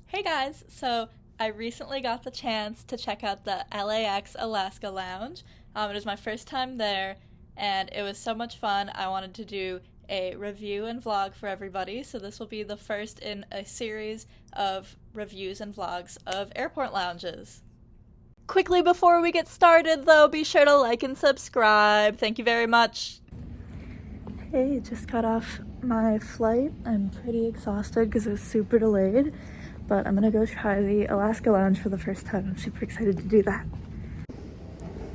Hey guys, so I recently got the chance to check out the LAX Alaska Lounge. It was my first time there, and it was so much fun. I wanted to do a review and vlog for everybody, so this will be the first in a series of reviews and vlogs of airport lounges. Quickly before we get started, though, be sure to like and subscribe. Thank you very much. Hey, just got off my flight. I'm pretty exhausted because it was super delayed, but I'm gonna go try the Alaska Lounge for the first time. I'm super excited to do that.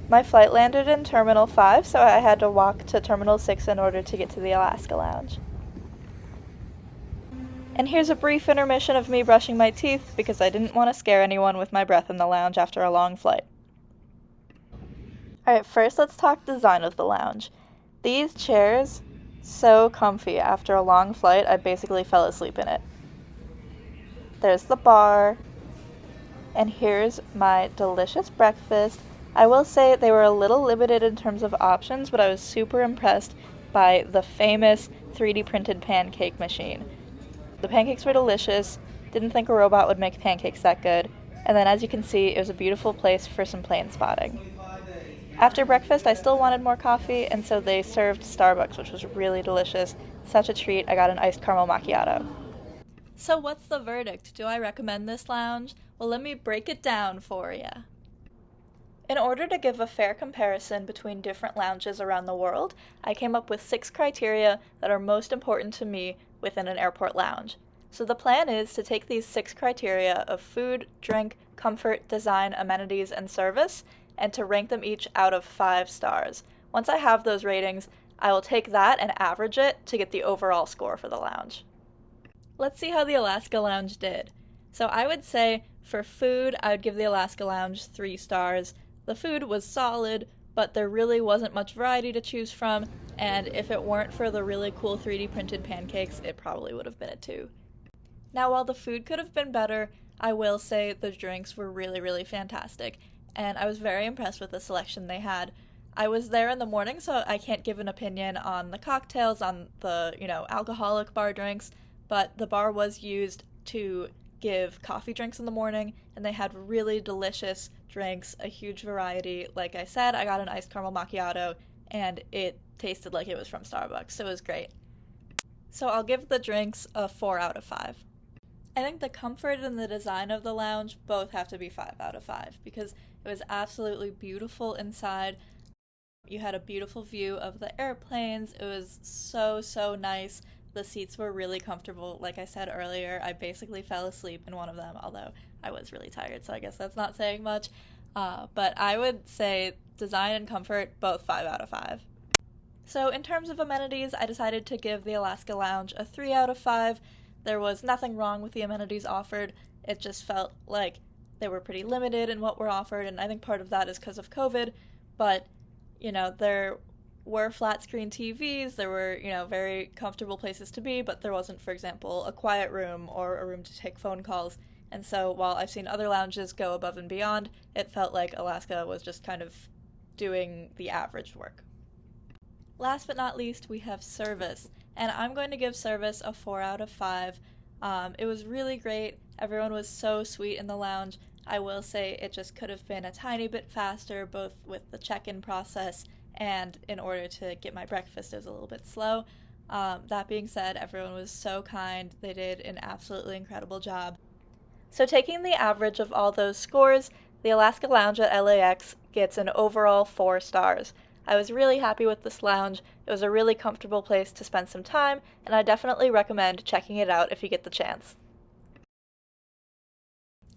My flight landed in Terminal 5, so I had to walk to Terminal 6 in order to get to the Alaska Lounge. And here's a brief intermission of me brushing my teeth because I didn't want to scare anyone with my breath in the lounge after a long flight. Alright, first let's talk design of the lounge. These chairs, so comfy. After a long flight, I basically fell asleep in it. There's the bar, and here's my delicious breakfast. I will say they were a little limited in terms of options, but I was super impressed by the famous 3D printed pancake machine. The pancakes were delicious, didn't think a robot would make pancakes that good, and then as you can see, it was a beautiful place for some plane spotting. After breakfast, I still wanted more coffee, and so they served Starbucks, which was really delicious. Such a treat. I got an iced caramel macchiato. So what's the verdict? Do I recommend this lounge? Well, let me break it down for you. In order to give a fair comparison between different lounges around the world, I came up with 6 criteria that are most important to me within an airport lounge. So the plan is to take these 6 criteria of food, drink, comfort, design, amenities, and service, and to rank them each out of 5 stars. Once I have those ratings, I will take that and average it to get the overall score for the lounge. Let's see how the Alaska Lounge did. So I would say for food, I would give the Alaska Lounge 3 stars. The food was solid, but there really wasn't much variety to choose from, and if it weren't for the really cool 3D printed pancakes, it probably would have been a 2. Now, while the food could have been better, I will say the drinks were really fantastic, and I was very impressed with the selection they had. I was there in the morning, so I can't give an opinion on the cocktails, on the, alcoholic bar drinks, but the bar was used to give coffee drinks in the morning, and they had really delicious drinks, a huge variety. Like I said, I got an iced caramel macchiato, and it tasted like it was from Starbucks, so it was great. So I'll give the drinks a 4 out of 5. I think the comfort and the design of the lounge both have to be 5 out of 5, because it was absolutely beautiful inside. You had a beautiful view of the airplanes. It was so nice. The seats were really comfortable. Like I said earlier, I basically fell asleep in one of them, although I was really tired, so I guess that's not saying much. But I would say design and comfort, both 5 out of 5. So in terms of amenities, I decided to give the Alaska Lounge a 3 out of 5. There was nothing wrong with the amenities offered. It just felt like they were pretty limited in what were offered, and I think part of that is because of COVID, but, there were flat screen TVs, there were, very comfortable places to be, but there wasn't, for example, a quiet room or a room to take phone calls. And so while I've seen other lounges go above and beyond, it felt like Alaska was just kind of doing the average work. Last but not least, we have service, and I'm going to give service a 4 out of 5. It was really great. Everyone was so sweet in the lounge. I will say it just could have been a tiny bit faster, both with the check-in process and in order to get my breakfast. It was a little bit slow. That being said, everyone was so kind. They did an absolutely incredible job. So taking the average of all those scores, the Alaska Lounge at LAX gets an overall 4 stars. I was really happy with this lounge. It was a really comfortable place to spend some time, and I definitely recommend checking it out if you get the chance.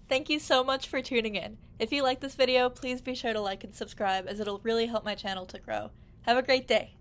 Thank you so much for tuning in. If you like this video, please be sure to like and subscribe, as it'll really help my channel to grow. Have a great day!